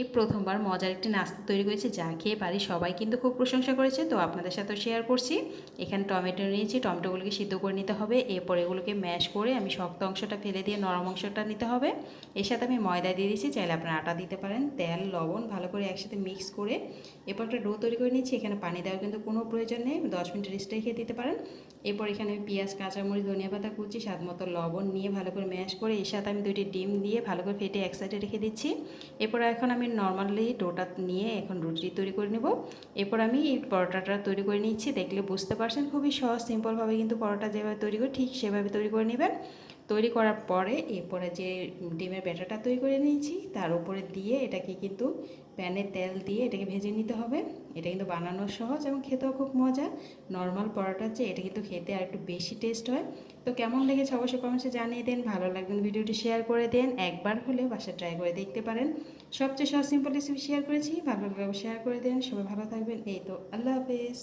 এই প্রথমবার মজার একটি নাস্তা তৈরি করেছি, যা খেয়ে বাড়ির সবাই কিন্তু খুব প্রশংসা করেছে। তো আপনাদের সাথেও শেয়ার করছি। এখানে টমেটো নিয়েছি, টমেটোগুলোকে সিদ্ধ করে নিতে হবে। এরপর এগুলোকে ম্যাশ করে আমি শক্ত অংশটা ফেলে দিয়ে নরম অংশটা নিতে হবে। এর সাথে আমি ময়দা দিয়ে দিয়েছি, চাইলে আপনারা আটা দিতে পারেন। তেল, লবণ ভালো করে একসাথে মিক্স করে এরপর একটা ডো তৈরি করে নিচ্ছি। এখানে পানি দেওয়ার কিন্তু কোনো প্রয়োজন নেই, 10 মিনিট রেস্ট রেখে দিতে পারেন। এরপর এখানে আমি পেঁয়াজ, কাঁচামরিচ, ধনিয়া পাতা কুচি, স্বাদ মতো লবণ নিয়ে ভালো করে ম্যাশ করে এর সাথে আমি 2টি ডিম দিয়ে ভালো করে ফেটে এক সাইডে রেখে দিচ্ছি। এরপর এখন আমি নর্মালি ডোটা নিয়ে এখন রুটি তৈরি করে নেব। এরপর আমি এই পরোটাটা তৈরি করে নিচ্ছি। দেখলে বুঝতে পারছেন খুবই সহজ সিম্পলভাবে কিন্তু পরোটা যেভাবে তৈরি করি ঠিক সেভাবে তৈরি করে নেবেন। তৈরি করার পরে এরপরে যে ডিমের ব্যাটারটা তৈরি করে নিয়েছি তার উপরে দিয়ে এটাকে কিন্তু প্যানে তেল দিয়ে এটাকে ভেজে নিতে হবে। এটা কিন্তু বানানো সহজ এবং খেতেও খুব মজা। নর্মাল পরোটার চেয়ে এটা কিন্তু খেতে আর একটু বেশি টেস্ট হয়। তো কেমন লেগেছে অবশ্যই কমেন্টসে জানিয়ে দেন। ভালো লাগলে ভিডিওটি শেয়ার করে দেন। একবার হলে বাসায় ট্রাই করে দেখতে পারেন। সবচেয়ে সহজ সিম্পল রেসিপি শেয়ার করেছি, ভালো লাগলে শেয়ার করে দেন। সবাই ভালো থাকবেন। এই তো, আল্লাহ হাফেজ।